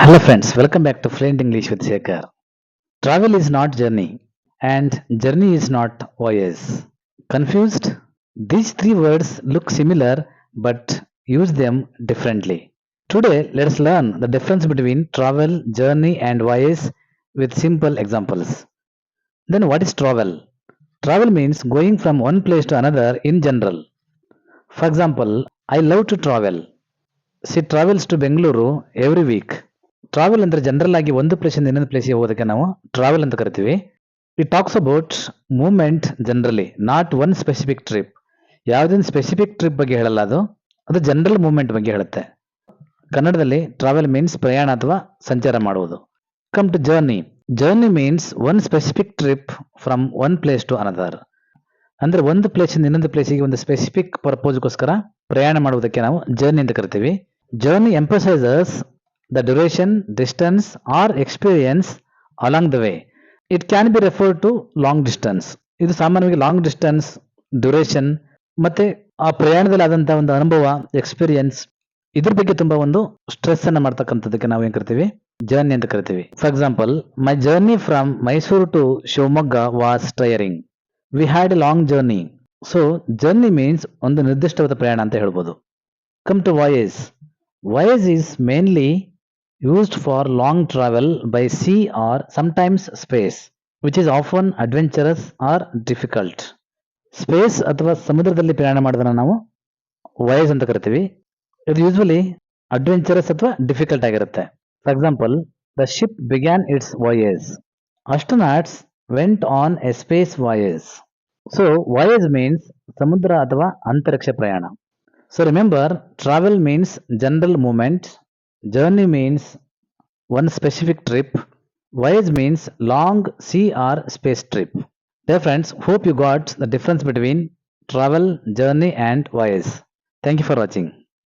Hello friends, welcome back to Fluent English with Shekhar. Travel is not journey and journey is not voyage. Confused? These three words look similar but use them differently. Today, let's learn the difference between travel, journey and voyage with simple examples. Then what is travel? Travel means going from one place to another in general. For example, I love to travel. She travels to Bengaluru every week. Travel ಅಂದ್ರೆ general ಆಗಿ ಒಂದು ಪ್ಲೇಸಿಂದ ಇನ್ನೊಂದು ಪ್ಲೇಸಿಗೆ ಹೋಗೋದಕ್ಕೆ ನಾವು travel ಅಂತ ಕರಿತೀವಿ. It talks about movement generally, not one specific trip. ಯಾವುದೊಂದು ಸ್ಪೆಸಿಫಿಕ್ ಟ್ರಿಪ್ ಬಗ್ಗೆ ಹೇಳಲ್ಲ, ಅದು ಜನರಲ್ ಮೂವ್ಮೆಂಟ್ ಬಗ್ಗೆ ಹೇಳುತ್ತೆ. ಕನ್ನಡದಲ್ಲಿ ಟ್ರಾವೆಲ್ ಮೀನ್ಸ್ ಪ್ರಯಾಣ ಅಥವಾ ಸಂಚಾರ ಮಾಡುವುದು. Come to journey. Journey means one specific trip from one place to another. ಅಂದ್ರೆ ಒಂದು ಪ್ಲೇಸಿಂದ ಇನ್ನೊಂದು ಪ್ಲೇಸಿಗೆ ಒಂದು ಸ್ಪೆಸಿಫಿಕ್ ಪರ್ಪೋಸ್ಗೋಸ್ಕರ ಪ್ರಯಾಣ ಮಾಡುವುದಕ್ಕೆ ನಾವು ಜರ್ನಿ ಅಂತ ಕರಿತೀವಿ. Journey emphasises the duration, distance or experience along the way. It can be referred to long distance. ಇದು ಸಾಮಾನ್ಯವಾಗಿ ಲಾಂಗ್ ಡಿಸ್ಟೆನ್ಸ್, ಡ್ಯೂರೇಷನ್ ಮತ್ತೆ ಆ ಪ್ರಯಾಣದಲ್ಲಿ ಆದಂತಹ ಒಂದು ಅನುಭವ, ಎಕ್ಸ್ಪೀರಿಯನ್ಸ್, ಇದ್ರ ಬಗ್ಗೆ ತುಂಬಾ ಒಂದು ಸ್ಟ್ರೆಸ್ ಅನ್ನ ಮಾಡ್ತಕ್ಕಂಥದಕ್ಕೆ ನಾವು ಏನ್ ಕರಿತೀವಿ, ಜರ್ನಿ ಅಂತ ಕರಿತೀವಿ. For example, my journey from Mysuru to Shivamogga was tiring. We had a long journey. So journey means ಒಂದು ನಿರ್ದಿಷ್ಟವಾದ ಪ್ರಯಾಣ ಅಂತ ಹೇಳ್ಬೋದು. Come to voyage. Voyage is mainly used for long travel by sea or sometimes space, which is often adventurous or difficult. Space ಅಥವಾ ಸಮುದ್ರದಲ್ಲಿ ಪ್ರಯಾಣ ಮಾಡೋದನ್ನ ನಾವು ವಾಯೇಜ್ ಅಂತ ಕರಿತೀವಿ. ಇದು ಯೂಸ್ವಲಿ ಅಡ್ವೆಂಚರಸ್ ಅಥವಾ ಡಿಫಿಕಲ್ಟ್ ಆಗಿರುತ್ತೆ. For example, the ship began it's voyage. Astronauts went on A space voyage. So voyage means ಸಮುದ್ರ ಅಥವಾ ಅಂತರಿಕ್ಷ ಪ್ರಯಾಣ. So remember, travel means general movement. Journey means one specific trip. Voyage means long sea or space trip. Dear friends, hope you got the difference between travel, journey and voyage. Thank you for watching.